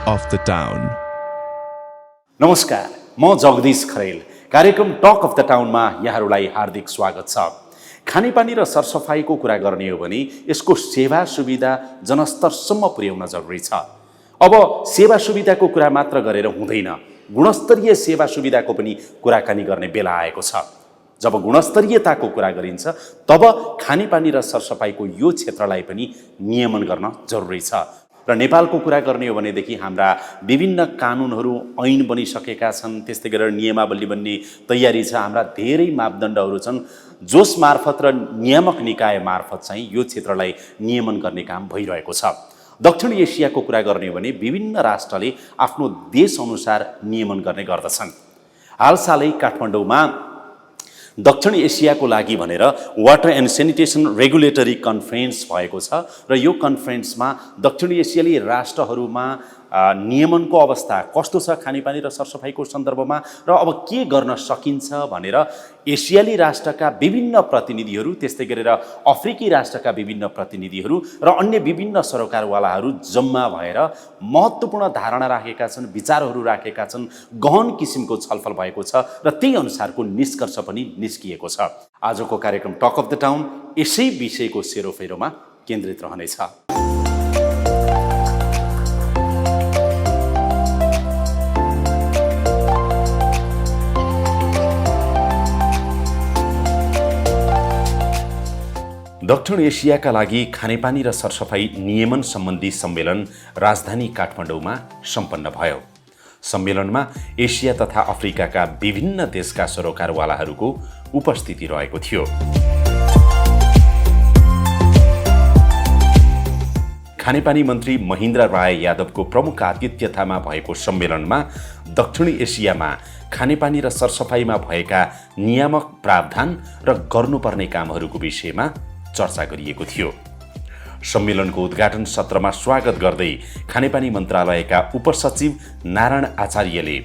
of the Town. नमस्कार, म जगदीश खरेल। कार्यक्रम टक अफ द टाउनमा यहाँहरूलाई हार्दिक स्वागत छ। खानेपानी र सरसफाइको कुरा गर्ने हो भने यसको सेवा सुविधा जनस्तरसम्म पुर्याउन जरुरी छ। अब सेवा सुविधाको कुरा मात्र गरेर हुँदैन, गुणस्तरीय सेवा सुविधाको पनि कुराकानी गर्ने बेला आएको छ। जब गुणस्तरीयताको कुरा गरिन्छ तब खानेपानी र सरसफाइको यो क्षेत्रलाई पनि नियमन गर्न जरुरी छ। र नेपालको कुरा गर्ने हो भनेदेखि हाम्रा विभिन्न कानुनहरू ऐन बनिसकेका छन्, त्यस्तै गरेर नियमावली बन्ने तयारी छ। हाम्रा धेरै मापदण्डहरू छन् जोस मार्फत र नियामक निकाय मार्फत चाहिँ यो क्षेत्रलाई नियमन गर्ने काम भइरहेको छ। दक्षिण एसियाको कुरा गर्ने हो भने विभिन्न राष्ट्रले आफ्नो देशअनुसार नियमन गर्ने गर्दछन्। हालसालै काठमाडौँमा दक्षिण एसियाको लागि भनेर water and sanitation regulatory conference भएको छ र यो कन्फरेन्समा दक्षिण एसियाली राष्ट्रहरूमा नियमनको अवस्था कस्तो छ खानेपानी र सरसफाइको सन्दर्भमा र अब के गर्न सकिन्छ भनेर एसियाली राष्ट्रका विभिन्न प्रतिनिधिहरू, त्यस्तै गरेर अफ्रिकी राष्ट्रका विभिन्न प्रतिनिधिहरू र अन्य विभिन्न सरोकारवालाहरू जम्मा भएर महत्त्वपूर्ण धारणा राखेका छन्, विचारहरू राखेका छन्, गहन किसिमको छलफल भएको छ र त्यही अनुसारको निष्कर्ष पनि निस्किएको छ। आजको कार्यक्रम टक अफ द टाउन यसै विषयको सेरोफेरोमा केन्द्रित रहनेछ। दक्षिण एसियाका लागि खानेपानी र सरसफाइ नियमन सम्बन्धी सम्मेलन राजधानी काठमाडौँमा सम्पन्न भयो। सम्मेलनमा एसिया तथा अफ्रिकाका विभिन्न देशका सरोकारवालाहरूको उपस्थिति रहेको थियो। खानेपानी मन्त्री महेन्द्र राय यादवको प्रमुख आतिथ्यतामा भएको सम्मेलनमा दक्षिण एसियामा खानेपानी र सरसफाइमा भएका नियामक प्रावधान र गर्नुपर्ने कामहरूको विषयमा चर्चा गरिएको थियो। सम्मेलनको उद्घाटन सत्रमा स्वागत गर्दै खानेपानी मन्त्रालयका उपसचिव नारायण आचार्यले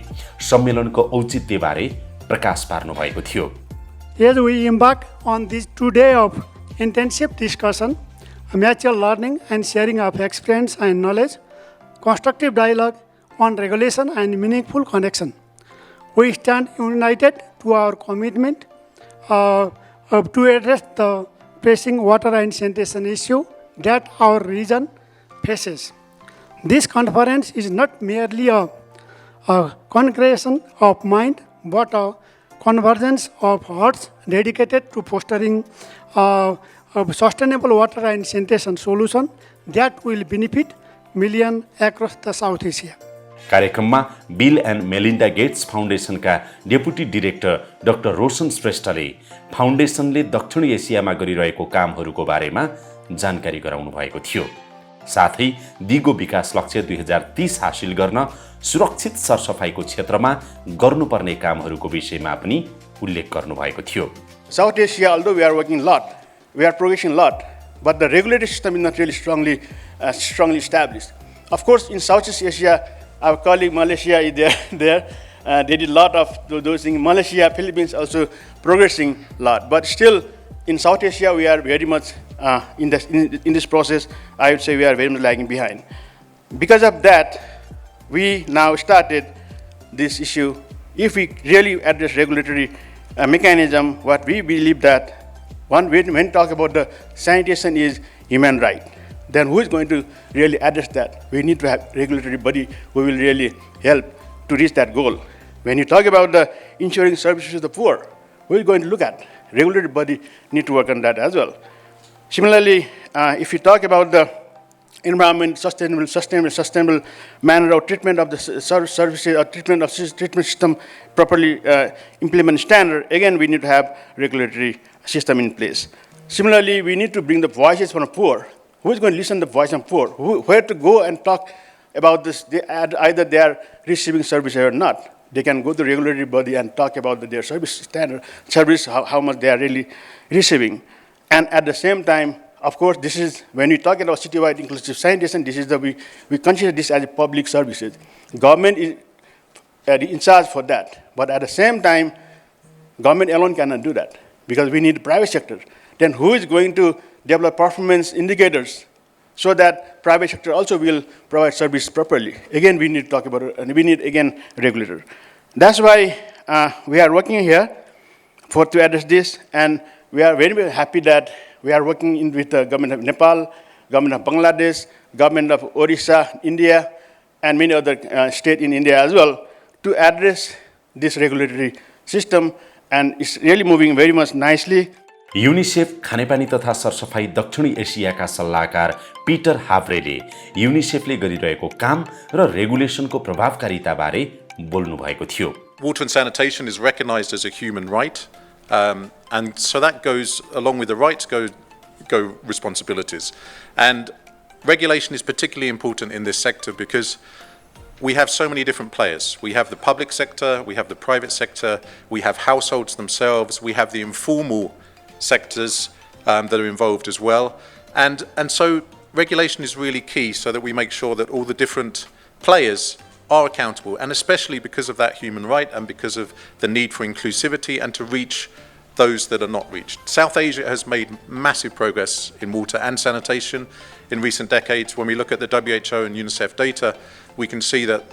सम्मेलनको औचित्यबारे प्रकाश पार्नु भएको थियो। As we embark on this 2 days of intensive discussion, mutual learning and sharing of experience and knowledge, constructive dialogue on regulation and meaningful connection, we stand united to our commitment to address the pressing water and sanitation issue that our region faces. This conference is not merely a congregation of mind, but a convergence of hearts dedicated to fostering a sustainable water and sanitation solution that will benefit millions across the South Asia. कार्यक्रममा Bill and Melinda Gates फाउन्डेसनका deputy director doctor Roshan श्रेष्ठले फाउन्डेसनले दक्षिण एसियामा गरिरहेको कामहरूको बारेमा जानकारी गराउनु भएको थियो। साथै दिगो विकास लक्ष्य 2030 हासिल गर्न सुरक्षित सरसफाइको क्षेत्रमा गर्नुपर्ने कामहरूको विषयमा पनि उल्लेख गर्नुभएको थियो। South Asia, although we are working a lot, we are progressing a lot, but the regulatory system is not really strongly established. Of course, in Southeast Asia, our colleague Malaysia is there. They did a lot of those things. Malaysia, Philippines also progressing a lot. But still, in South Asia, we are very much in this process. I would say we are very much lagging behind. Because of that, we now started this issue. If we really address regulatory mechanism, what we believe that when we talk about the sanitation is human right, then who is going to really address that? We need to have regulatory body who will really help to reach that goal. When you talk about the ensuring services to the poor, who is going to look at? Regulatory body need to work on that as well. Similarly, if you talk about the environment, sustainable manner of treatment of the services or treatment system properly implement standard, again we need to have regulatory system in place. Similarly, we need to bring the voices from the poor. Who is going to listen to the voice of poor? Where to go and talk about this? Either they are receiving services or not. They can go to the regulatory body and talk about their service standard, how much they are really receiving. And at the same time, of course, this is, when we talk about citywide inclusive sanitation, this is we consider this as a public services. Government is in charge for that. But at the same time, government alone cannot do that because we need the private sector. Then who is going to develop performance indicators so that private sector also will provide service properly. Again, we need to talk about it, we need again regulator. That's why we are working here to address this, and we are very, very happy that we are working with the government of Nepal, government of Bangladesh, government of Odisha, India, and many other states in India as well to address this regulatory system, and it's really moving very much nicely. UNICEF खानेपानी तथा सरसफाई दक्षिणी एसियाका सल्लाहकार पिटर हाब्रेले युनिसेफले गरिरहेको काम र रेगुलेसनको प्रभावकारिताबारे बोल्नु भएको थियो. Water and sanitation is recognized as a human right, and so that goes along with the rights go responsibilities. And regulation is particularly important in this sector because we have so many different players. We have the public sector, we have the private sector, we have households themselves, we have the informal sectors that are involved as well. And so regulation is really key so that we make sure that all the different players are accountable, and especially because of that human right and because of the need for inclusivity and to reach those that are not reached. South Asia has made massive progress in water and sanitation in recent decades. When we look at the WHO and UNICEF data, we can see that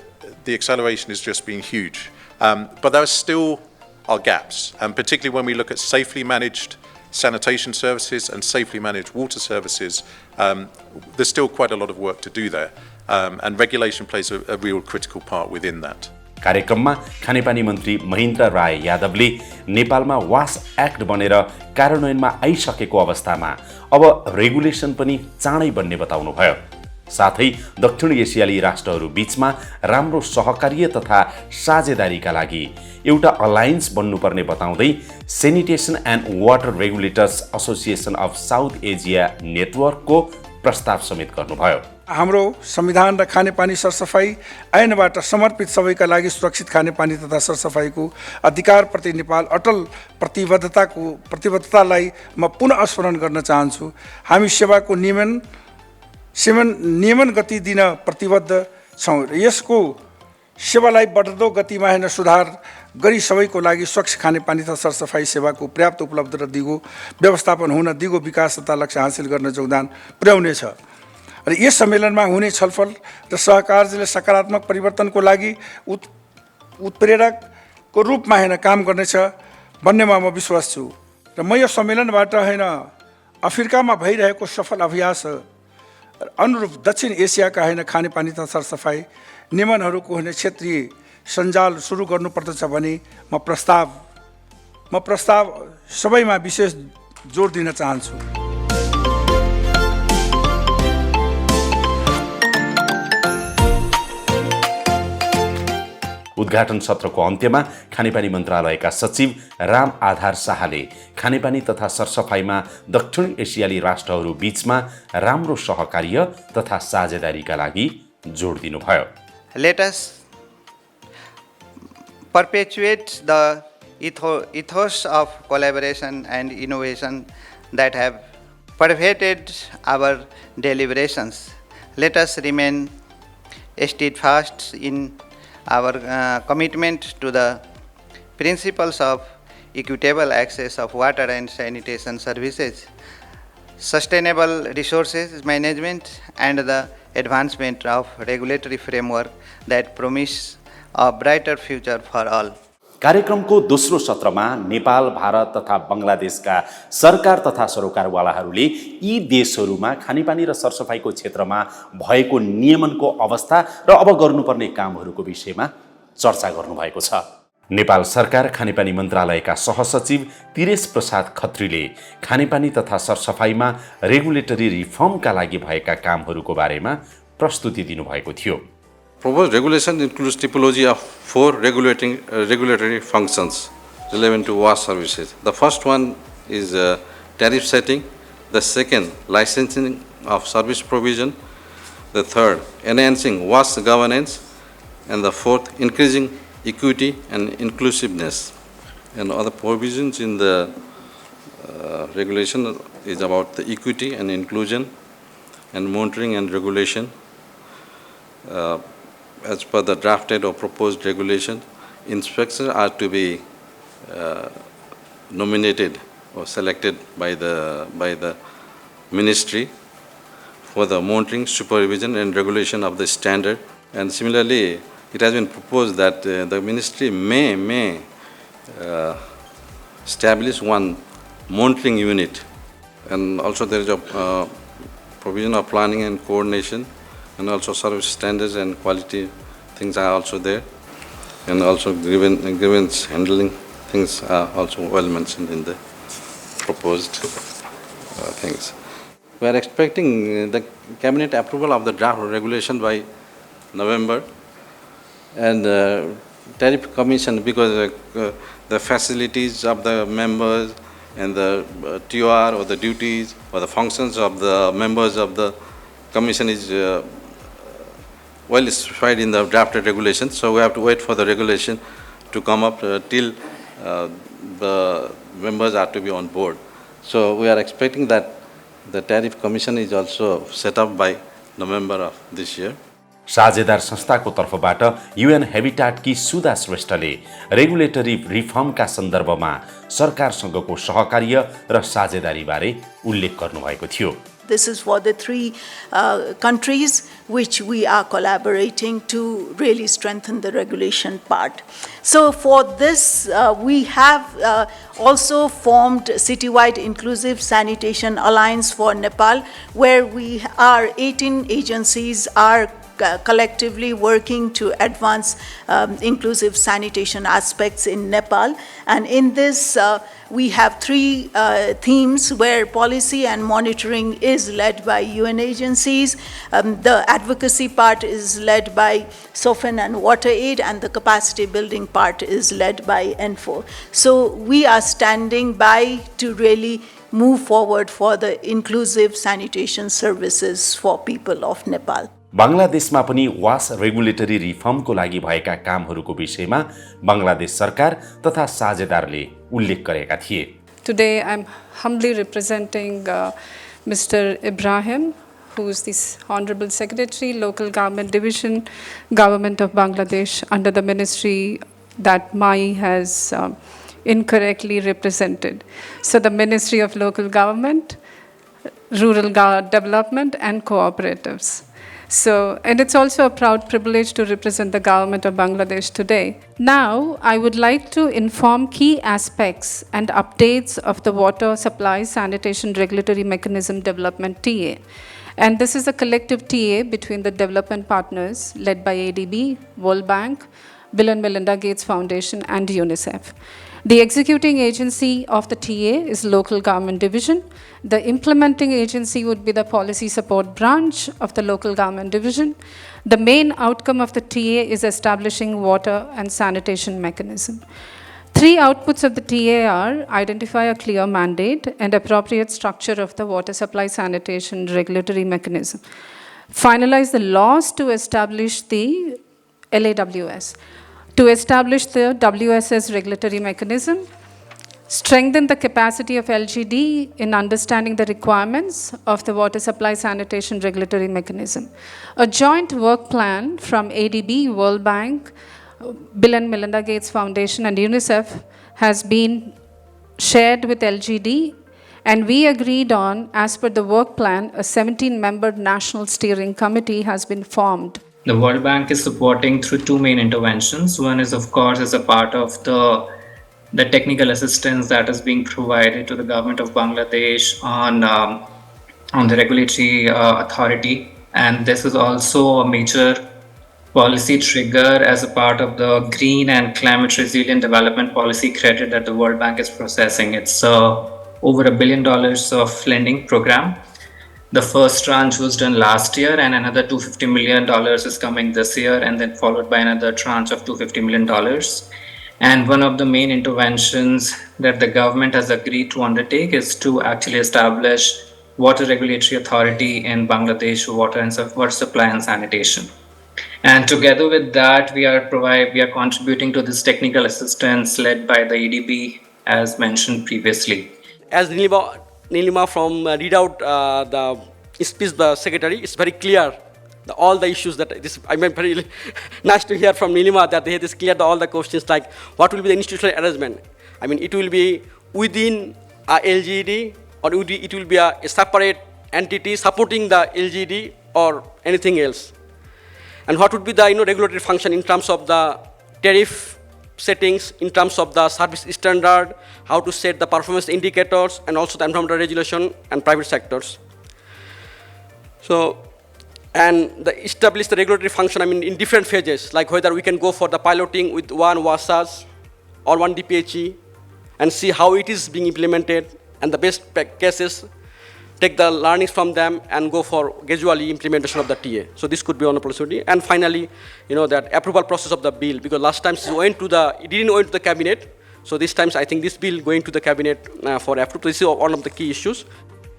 the acceleration has just been huge. But there still are gaps, and particularly when we look at safely managed sanitation services and safely managed water services, there's still quite a lot of work to do there. And regulation plays a real critical part within that. कार्यक्रममा खानेपानी मन्त्री महेन्द्र राय यादवले नेपालमा वास act बनेर कार्यान्वयनमा आइसकेको अवस्थामा अब रेगुलेसन पनि चाँडै बन्ने बताउनुभयो. साथै दक्षिण एसियाली राष्ट्रहरू बीचमा राम्रो सहकार्य तथा साझेदारीका लागि एउटा अलायन्स बन्नुपर्ने बताउँदै sanitation and water regulators association of South Asia नेटवर्कको प्रस्ताव समेत गर्नुभयो. हाम्रो संविधान र खानेपानी सरसफाई ऐनबाट समर्पित सबैका लागि सुरक्षित खानेपानी तथा सरसफाईको अधिकारप्रति नेपाल अटल प्रतिबद्धतालाई म पुनः स्मरण गर्न चाहन्छु. हामी सेवाको नियमन गति दिन प्रतिबद्ध छौँ र यसको सेवालाई बढ्दो गतिमा हेर्न सुधार गरी सबैको लागि स्वच्छ खानेपानी तथा सरसफाई सेवाको पर्याप्त उपलब्ध र दिगो व्यवस्थापन हुन दिगो विकास तथा लक्ष्य हासिल गर्न योगदान पुर्याउनेछ. र यस सम्मेलनमा हुने छलफल र सहकार्यले सकारात्मक परिवर्तनको लागि उत्प्रेरकको रूपमा हेर्न काम गर्नेछ भन्नेमा म विश्वास छु. र म यो सम्मेलनबाट होइन अफ्रिकामा भइरहेको सफल अभ्यास अनुरूप दक्षिण एसियाका होइन खानेपानी तथा सरसफाई नियमनहरूको हुने क्षेत्रीय सञ्जाल सुरु गर्नुपर्दछ भने म प्रस्ताव सबैमा विशेष जोड दिन चाहन्छु. उद्घाटन सत्रको अन्त्यमा खानेपानी मन्त्रालयका सचिव राम आधार शाहले खानेपानी तथा सरसफाईमा दक्षिण एसियाली राष्ट्रहरू बीचमा राम्रो सहकार्य तथा साझेदारीका लागि जोड दिनुभयो. Let us perpetuate the ethos of collaboration and innovation that have pervaded our deliberations. Let us remain steadfast in our commitment to the principles of equitable access of water and sanitation services, sustainable resources management, and the advancement of regulatory framework that promise a brighter future for all. कार्यक्रमको दोस्रो सत्रमा नेपाल, भारत तथा बङ्गलादेशका सरकार तथा सरोकारवालाहरूले यी देशहरूमा खानेपानी र सरसफाईको क्षेत्रमा भएको नियमनको अवस्था र अब गर्नुपर्ने कामहरूको विषयमा चर्चा गर्नुभएको छ. नेपाल सरकार खानेपानी मन्त्रालयका सहसचिव तिरेश प्रसाद खत्रीले खानेपानी तथा सरसफाईमा रेगुलेटरी रिफर्मका लागि भएका कामहरूको बारेमा प्रस्तुति दिनुभएको थियो. Proposed regulation includes typology of 4 regulatory functions relevant to WAS services. The first one is tariff setting, the second, licensing of service provision, the third, enhancing WAS governance, and the fourth, increasing equity and inclusiveness. And other provisions in the regulation is about the equity and inclusion and monitoring and regulation. As per the drafted or proposed regulation, inspectors are to be nominated or selected by the ministry for the monitoring, supervision and regulation of the standard. And similarly, it has been proposed that the ministry may establish one monitoring unit. And also there is a provision of planning and coordination, and also service standards and quality things are also there. And also grievance handling things are also well mentioned in the proposed things. We are expecting the cabinet approval of the draft regulation by November, and tariff commission, because the facilities of the members and the TOR or the duties or the functions of the members of the commission is well specified in the drafted regulation. So we have to wait for the regulation to come up till the members are to be on board. So we are expecting that the tariff commission is also set up by November of this year. साझेदार संस्थाको तर्फबाट UN हेबिटाटकी सुधा श्रेष्ठले regulatory रिफर्मका सन्दर्भमा सरकारसँगको सहकार्य र साझेदारीबारे उल्लेख गर्नुभएको थियो। This is for the three countries which we are collaborating to really strengthen the regulation part. So for this, we have also formed Citywide Inclusive Sanitation Alliance for Nepal, where we are 18 agencies are collectively working to advance inclusive sanitation aspects in Nepal. And in this, we have three themes where policy and monitoring is led by UN agencies, the advocacy part is led by SOFIN and WaterAid, and the capacity building part is led by ENFO. So we are standing by to really move forward for the inclusive sanitation services for people of Nepal. बङ्गलादेशमा पनि वास regulatory रिफर्मको लागि भएका कामहरूको विषयमा बङ्गलादेश सरकार तथा साझेदारले उल्लेख गरेका थिए। Today I'm humbly representing Mr. Ibrahim, who is the Honorable Secretary, Local Government Division, Government of Bangladesh, under the ministry that Mai has incorrectly represented. So the Ministry of Local Government, Rural Development and Cooperatives. So, and it's also a proud privilege to represent the government of Bangladesh today. Now, I would like to inform key aspects and updates of the Water Supply Sanitation Regulatory Mechanism Development TA. And this is a collective TA between the development partners led by ADB, World Bank, Bill and Melinda Gates Foundation, and UNICEF. The executing agency of the TA is Local Government Division. The implementing agency would be the Policy Support Branch of the Local Government Division. The main outcome of the TA is establishing water and sanitation mechanism. Three outputs of the TA are identify a clear mandate and appropriate structure of the water supply sanitation regulatory mechanism. Finalize the laws to establish the LAWS. To establish the WSS regulatory mechanism, strengthen the capacity of LGD in understanding the requirements of the water supply sanitation regulatory mechanism. A joint work plan from ADB, World Bank, Bill and Melinda Gates Foundation and UNICEF has been shared with LGD, and we agreed on, as per the work plan, a 17-member national steering committee has been formed. The World Bank is supporting through two main interventions. One is, of course, as a part of the technical assistance that is being provided to the government of Bangladesh on the regulatory authority. And this is also a major policy trigger as a part of the Green and Climate Resilient Development Policy credit that the World Bank is processing. It's over $1 billion of lending program. The first tranche was done last year, and another $250 million is coming this year, and then followed by another tranche of $250 million. And one of the main interventions that the government has agreed to undertake is to actually establish water regulatory authority in Bangladesh, water supply and sanitation. And together with that, we are contributing to this technical assistance led by the EDB, as mentioned previously. As Nilima from read out the speech the secretary, it's very clear all the issues that this. I mean, very nice to hear from Nilima that they have cleared all the questions like what will be the institutional arrangement. I mean, it will be within LGD or it will be a separate entity supporting the LGD or anything else. And what would be the regulatory function in terms of the tariff settings, in terms of the service standard, how to set the performance indicators, and also the environmental regulation and private sectors. So, and establish the regulatory function, in different phases, like whether we can go for the piloting with one WASAS or one DPHE and see how it is being implemented, and the best cases, take the learnings from them and go for gradually implementation of the TA. So this could be one possibility. And finally, that approval process of the bill, because last time it didn't go into the cabinet. So this time I think this bill going to the cabinet for approval. This is one of the key issues.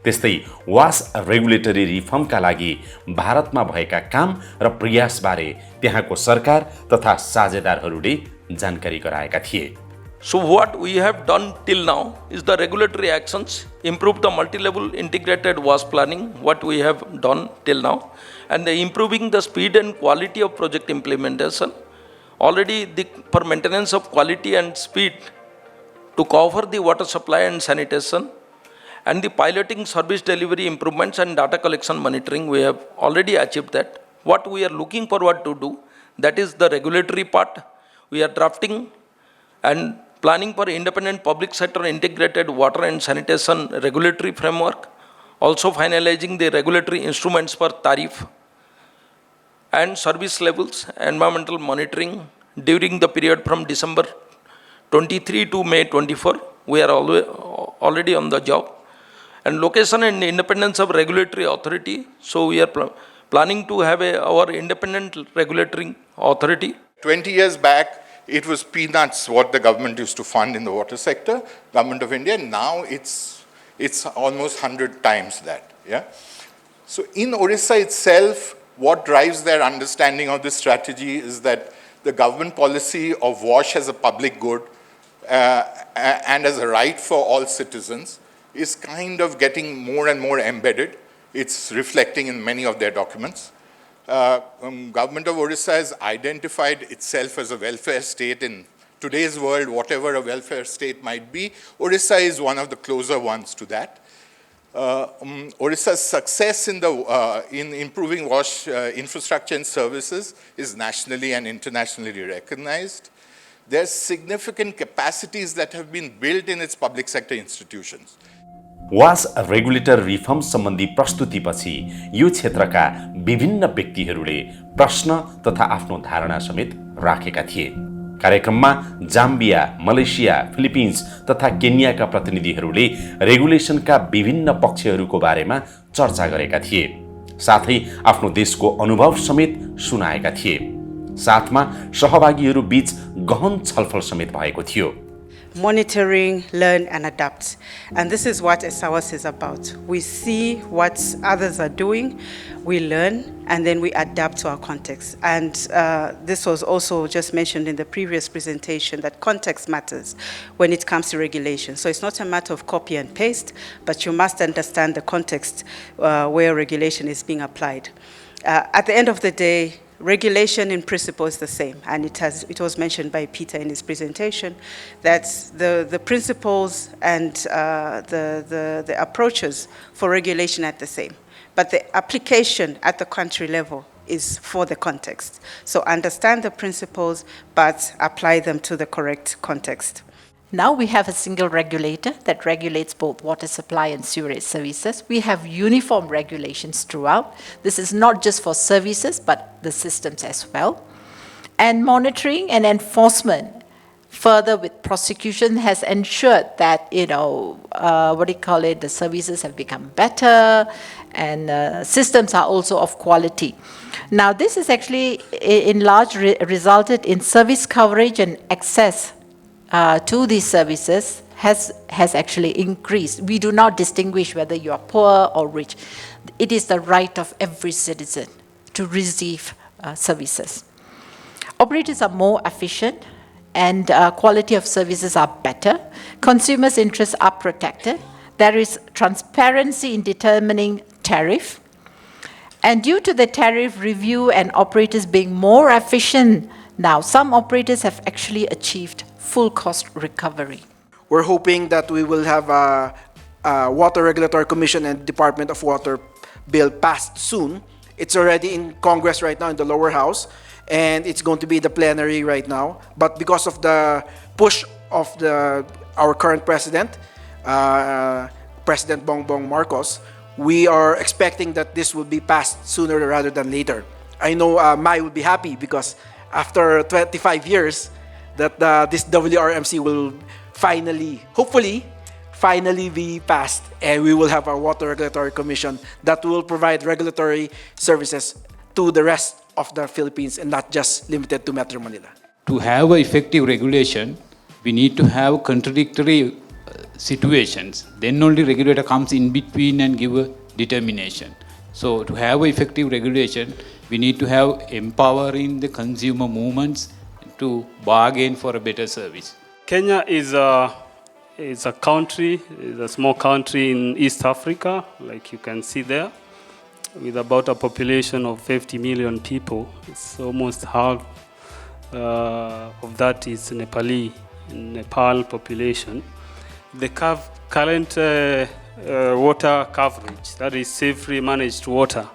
त्यस्तै वास regulatory रिफर्मका लागि भारतमा भएका काम र प्रयासबारे त्यहाँको सरकार तथा साझेदारहरूले जानकारी गराएका थिए। So what we have done till now is the regulatory actions, improve the multi-level integrated WAS planning, what we have done till now, and improving the speed and quality of project implementation. Already for maintenance of quality and speed to cover the water supply and sanitation, and the piloting service delivery improvements and data collection monitoring, we have already achieved that. What we are looking forward to do, that is the regulatory part. We are drafting and planning for independent public sector integrated water and sanitation regulatory framework, also finalizing the regulatory instruments for tariff and service levels, environmental monitoring during the period from December 23 to May 24. We are already on the job. And location and independence of regulatory authority. So we are planning to have our independent regulatory authority. 20 years back, it was peanuts what the government used to fund in the water sector, Government of India. Now it's almost 100 times that. Yeah. So in Orissa itself, what drives their understanding of this strategy is that the government policy of wash as a public good and as a right for all citizens is kind of getting more and more embedded. It's reflecting in many of their documents. Government of Orissa has identified itself as a welfare state. In today's world, whatever a welfare state might be, Orissa is one of the closer ones to that. Orissa's success in improving wash infrastructure and services is nationally and internationally recognized. There's significant capacities that have been built in its public sector institutions. वास regulator reform सम्बन्धी प्रस्तुतिपछि यो क्षेत्रका विभिन्न व्यक्तिहरूले प्रश्न तथा आफ्नो धारणा समेत राखेका थिए। कार्यक्रममा जाम्बिया, मलेसिया, फिलिपिन्स तथा केन्याका प्रतिनिधिहरूले रेगुलेसनका विभिन्न पक्षहरूको बारेमा चर्चा गरेका थिए, साथै आफ्नो देशको अनुभव समेत सुनाएका थिए। साथमा सहभागीहरू बीच गहन छलफल समेत भएको थियो। Monitoring, learn and adapt. And this is what SAWAS is about. We see what others are doing, we learn, and then we adapt to our context. And this was also just mentioned in the previous presentation, that context matters when it comes to regulation. So it's not a matter of copy and paste, but you must understand the context where regulation is being applied. At the end of the day, regulation in principle is the same, and it was mentioned by Peter in his presentation that the principles and the approaches for regulation are the same, but the application at the country level is for the context. So understand the principles, but apply them to the correct context. Now we have a single regulator that regulates both water supply and sewerage services. We have uniform regulations throughout. This is not just for services, but the systems as well. And monitoring and enforcement, further with prosecution, has ensured that, the services have become better and systems are also of quality. Now this is actually in large resulted in service coverage and access to these services has actually increased. We do not distinguish whether you are poor or rich. It is the right of every citizen to receive services. Operators are more efficient and quality of services are better. Consumers' interests are protected. There is transparency in determining tariff. And due to the tariff review and operators being more efficient now, some operators have actually achieved full cost recovery. We're hoping that we will have a Water Regulatory Commission and Department of Water bill passed soon. It's already in Congress right now in the lower house, and it's going to be the plenary right now. But because of the push of our current president, President Bongbong Marcos, we are expecting that this will be passed sooner rather than later. I know Mai will be happy because after 25 years, that this WRMC will finally, hopefully, be passed, and we will have our Water Regulatory Commission that will provide regulatory services to the rest of the Philippines and not just limited to Metro Manila. To have effective regulation, we need to have contradictory situations. Then only regulator comes in between and give a determination. So to have effective regulation, we need to have empowering the consumer movements to bargain for a better service. Kenya is a country, is a small country in East Africa, like you can see there, with about a population of 50 million people. It's almost half of that is Nepal population. The current water coverage, that is safely managed water,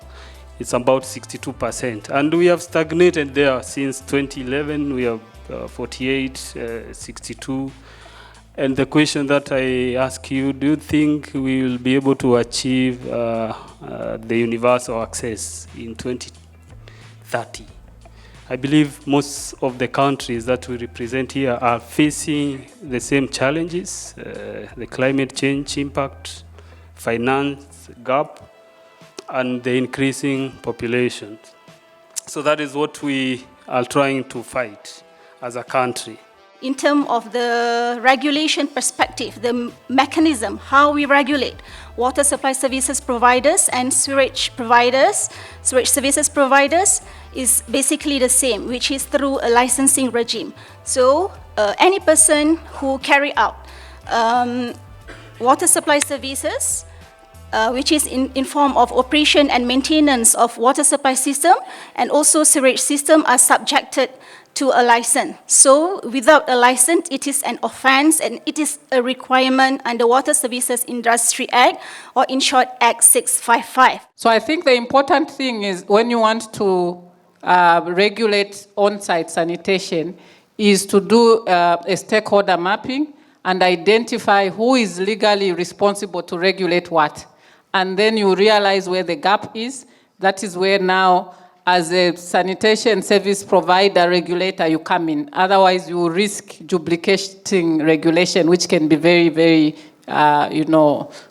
it's about 62%. And we have stagnated there since 2011. We have 48, 62. And the question that I ask you, do you think we will be able to achieve the universal access in 2030? I believe most of the countries that we represent here are facing the same challenges, the climate change impact, finance gap, and the increasing population. So that is what we are trying to fight as a country. In terms of the regulation perspective, the mechanism, how we regulate water supply services providers and sewage services providers is basically the same, which is through a licensing regime. So any person who carry out water supply services, which is in form of operation and maintenance of water supply system and also sewage system, are subjected to a license. So without a license, it is an offense and it is a requirement under Water Services Industry Act, or in short, Act 655. So I think the important thing is when you want to regulate on-site sanitation is to do a stakeholder mapping and identify who is legally responsible to regulate what. And then you realize where the gap is. That is where now, as a sanitation service provider, regulator, you come in. Otherwise, you risk duplicating regulation, which can be very, very,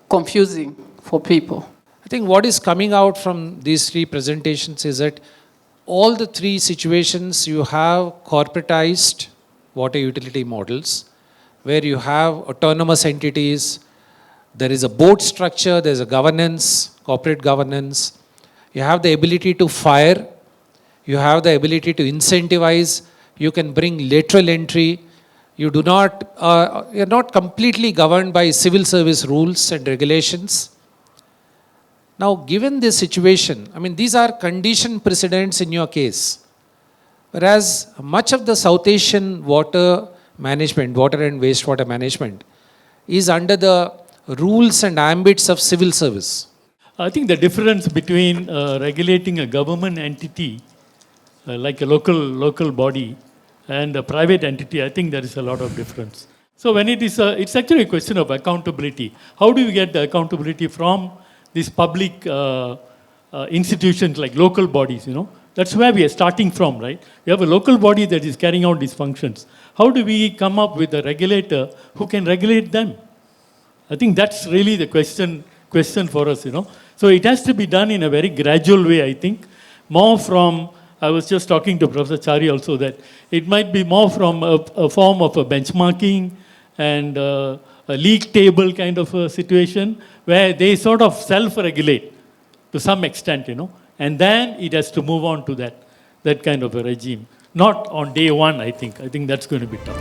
confusing for people. I think what is coming out from these three presentations is that all the three situations you have corporatized water utility models, where you have autonomous entities, there is a board structure, there's a governance, corporate governance. You have the ability to fire, you have the ability to incentivize, you can bring lateral entry, you're not completely governed by civil service rules and regulations. Now, given this situation, I mean, these are condition precedents in your case. Whereas much of the South Asian water management, water and wastewater management, is under the rules and ambits of civil service. I think the difference between regulating a government entity, like a local body, and a private entity, I think there is a lot of difference. So when it's actually a question of accountability. How do we get the accountability from these public institutions like local bodies, That's where we are starting from, right? We have a local body that is carrying out these functions. How do we come up with a regulator who can regulate them? I think that's really the question for us, So it has to be done in a very gradual way, I think. More from, I was just talking to Professor Chari also, that it might be more from a form of a benchmarking and a league table kind of a situation where they sort of self-regulate to some extent, And then it has to move on to that kind of a regime. Not on day one, I think. I think that's going to be tough.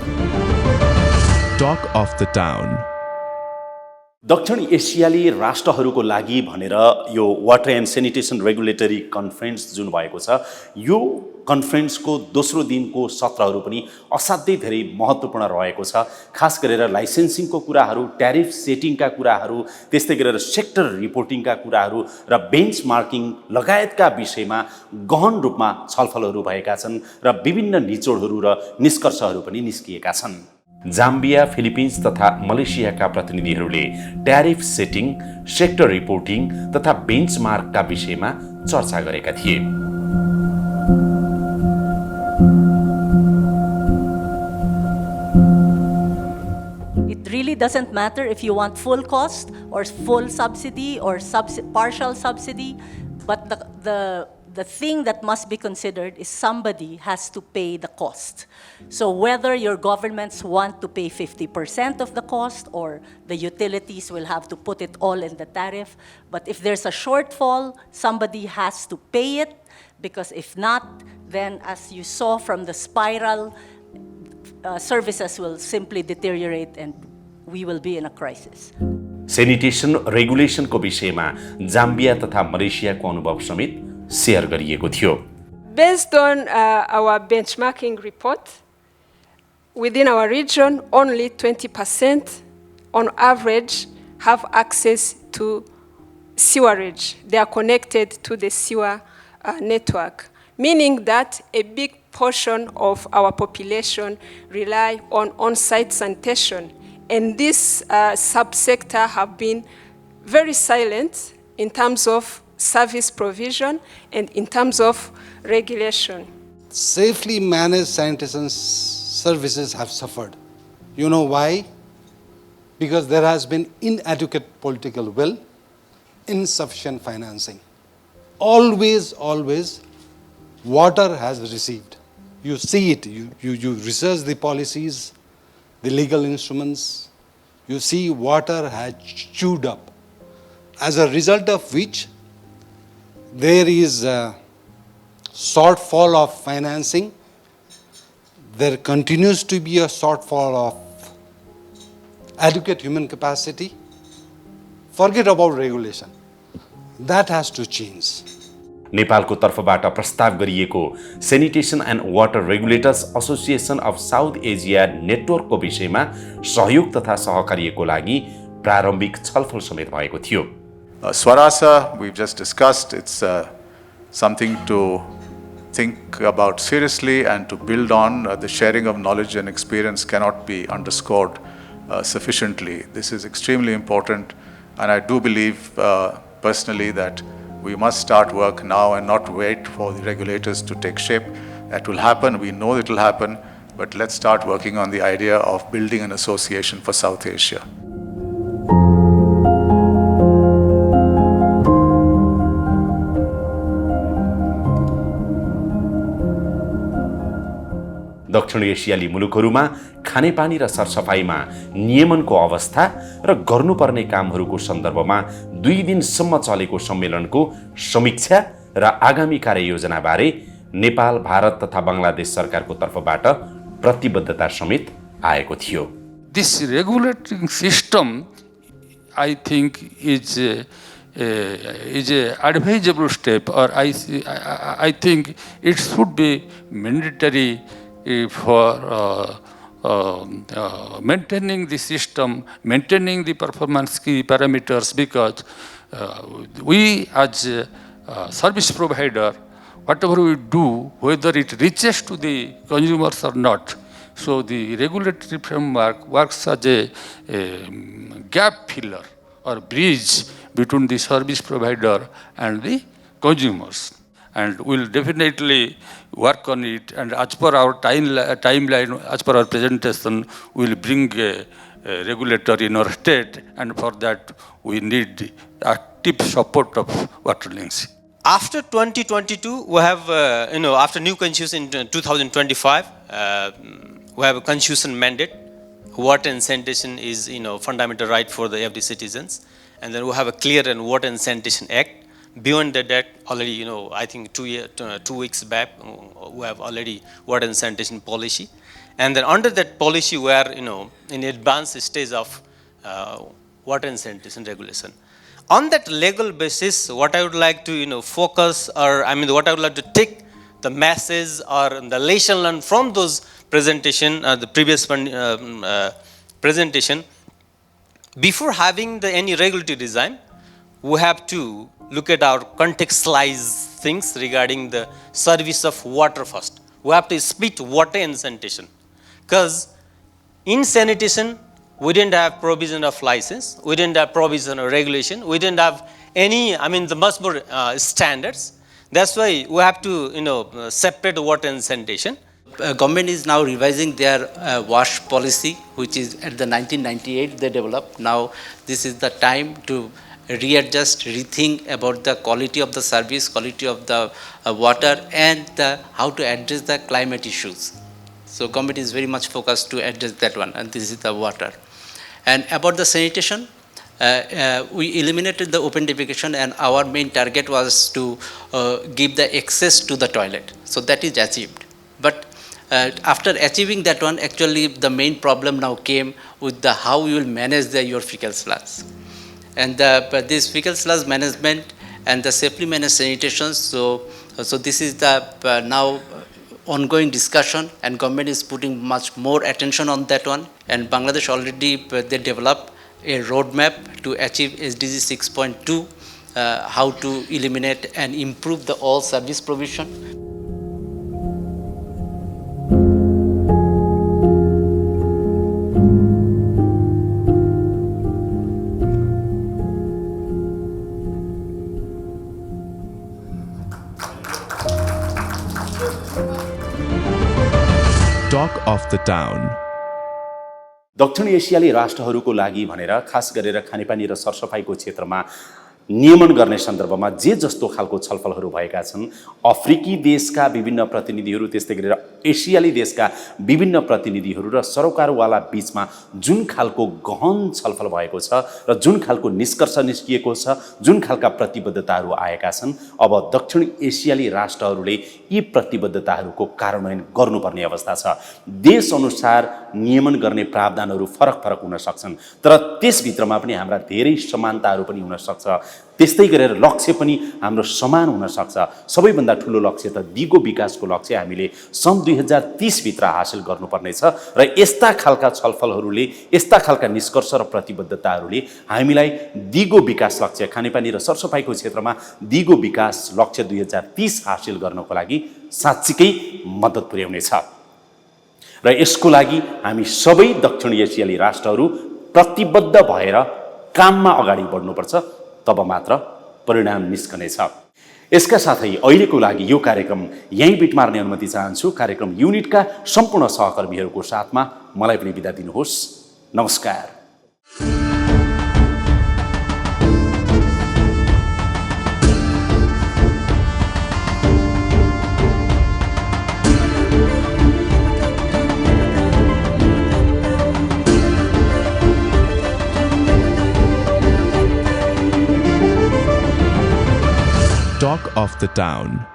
Talk of the Town. दक्षिण एसियाली राष्ट्रहरूको लागि भनेर यो water and sanitation regulatory conference जुन भएको छ, यो कन्फरेन्सको दोस्रो दिनको सत्रहरू पनि असाध्यै धेरै महत्त्वपूर्ण रहेको छ। खास गरेर लाइसेन्सिङको कुराहरू, ट्यारिफ सेटिङका कुराहरू, त्यस्तै गरेर सेक्टर रिपोर्टिङका कुराहरू र बेन्चमार्किङ लगायतका विषयमा गहन रूपमा छलफलहरू भएका छन् र विभिन्न निचोडहरू र निष्कर्षहरू पनि निस्किएका छन्। जाम्बिया, फिलिपिन्स तथा मलेसियाका प्रतिनिधिहरूले ट्यारिफ सेटिङ, सेक्टर रिपोर्टिङ तथा बेन्चमार्कका विषयमा चर्चा गरेका थिए। It really doesn't matter if you want full cost or full subsidy or partial subsidy, but the thing that must be considered is somebody has to pay the cost. So whether your governments want to pay 50% of the cost or the utilities will have to put it all in the tariff, but if there's a shortfall, somebody has to pay it, because if not, then as you saw from the spiral, services will simply deteriorate and we will be in a crisis. Sanitation रेगुलेसनको विषयमा Zambia तथा मलेसियाको अनुभव समेत share गरिएको थियो। Based on our benchmarking report, within our region, only 20% on average have access to sewerage. They are connected to the sewer network, meaning that a big portion of our population rely on on-site sanitation. And this subsector have been very silent in terms of service provision and in terms of regulation. Safely managed sanitation services have suffered. You know why? Because there has been inadequate political will, insufficient financing. Always, water has received. You see it, you research the policies, the legal instruments, you see water has chewed up. As a result of which, there is a shortfall of financing. There continues to be a shortfall of adequate human capacity. Forget about regulation. That has to change. नेपालको तर्फबाट प्रस्ताव गरिएको sanitation and water regulators association of south Asia नेटवर्कको विषयमा सहयोग तथा सहकार्यको लागि प्रारम्भिक छलफल समेत भएको थियो। Swarasa, we've just discussed, it's something to think about seriously and to build on. The sharing of knowledge and experience cannot be underscored sufficiently. This is extremely important, and I do believe personally that we must start work now and not wait for the regulators to take shape. That will happen, we know it will happen, but let's start working on the idea of building an association for South Asia. दक्षिण एसियाली मुलुकहरूमा खानेपानी र सरसफाइमा नियमनको अवस्था र गर्नुपर्ने कामहरूको सन्दर्भमा 2 दिनसम्म चलेको सम्मेलनको समीक्षा र आगामी कार्ययोजना बारे नेपाल, भारत तथा बंगलादेश सरकारको तर्फबाट प्रतिबद्धता समेत आएको थियो। This regulating system, I think, is a advisable step, or I think it should be mandatory for maintaining the system, maintaining the performance key parameters, because we as a service provider, whatever we do, whether it reaches to the consumers or not, so the regulatory framework works as a gap filler or bridge between the service provider and the consumers. And we'll definitely work on it, and as per our timeline, as per our presentation, we'll bring a regulator in our state, and for that we need active support of Waterlinks. After 2022, we have, after new constitution in 2025, we have a constitution mandate. Water and sanitation is, fundamental right for every citizens. And then we have a clear and Water and Sanitation Act. Beyond that, already, I think 2 weeks back, we have already water and sanitation policy. And then under that policy, we are, in advanced stage of water and sanitation regulation. On that legal basis, what I would like to focus, or what I would like to take the message or the lesson learned from those presentation, the previous presentation. Before having any regulatory design, we have to look at our contextualized things regarding the service of water first. We have to split water and sanitation. Because in sanitation, we didn't have provision of license, we didn't have provision of regulation, we didn't have any, the much more standards. That's why we have to, separate water and sanitation. Government is now revising their wash policy, which is at the 1998 they developed. Now this is the time to readjust, rethink about the quality of the service, quality of the water, and how to address the climate issues. So government is very much focused to address that one, and this is the water. And about the sanitation, we eliminated the open defecation, and our main target was to give the access to the toilet. So that is achieved. But after achieving that one, actually the main problem now came with the how you will manage your fecal sludge. And this fecal sludge management and the safely managed sanitation, so this is the now ongoing discussion, and government is putting much more attention on that one. And Bangladesh already, they developed a roadmap to achieve SDG 6.2, how to eliminate and improve the all service provision. Talk of the Town. दक्षिण एसियाली राष्ट्रहरूको लागि भनेर खास गरेर खानेपानी र सरसफाइको क्षेत्रमा नियमन गर्ने सन्दर्भमा जे जस्तो खालको छलफलहरू भएका छन्, अफ्रिकी देशका विभिन्न प्रतिनिधिहरू, त्यस्तै गरेर एसियाली देशका विभिन्न प्रतिनिधिहरू र सरोकारवाला बीचमा जुन खालको गहन छलफल भएको छ र जुन खालको निष्कर्ष निस्किएको छ, जुन खालका प्रतिबद्धताहरू आएका छन्, अब दक्षिण एसियाली राष्ट्रहरूले यी प्रतिबद्धताहरूको कार्यान्वयन गर्नुपर्ने अवस्था छ। देशअनुसार नियमन गर्ने प्रावधानहरू फरक फरक हुन सक्छन्, तर त्यसभित्रमा पनि हाम्रा धेरै समानताहरू पनि हुन सक्छ। त्यस्तै गरेर लक्ष्य पनि हाम्रो समान हुन सक्छ। सबैभन्दा ठुलो लक्ष्य त दिगो विकासको लक्ष्य हामीले सन् 2030 भित्र हासिल गर्नुपर्नेछ र यस्ता खालका छलफलहरूले, यस्ता खालका निष्कर्ष र प्रतिबद्धताहरूले हामीलाई दिगो विकास लक्ष्य, खानेपानी र सरसफाइको क्षेत्रमा दिगो विकास लक्ष्य 2030 हासिल गर्नको लागि साँच्चीकै मद्दत पुर्याउनेछ। र यसको लागि हामी सबै दक्षिण एसियाली राष्ट्रहरू प्रतिबद्ध भएर काममा अगाडि बढ्नुपर्छ, तब मात्र परिणाम निस्कनेछ। यसका साथै अहिलेको लागि यो कार्यक्रम यहीँ बिट मार्ने अनुमति चाहन्छु। कार्यक्रम युनिटका सम्पूर्ण सहकर्मीहरूको साथमा मलाई पनि बिदा दिनुहोस्। नमस्कार। Talk of the Town.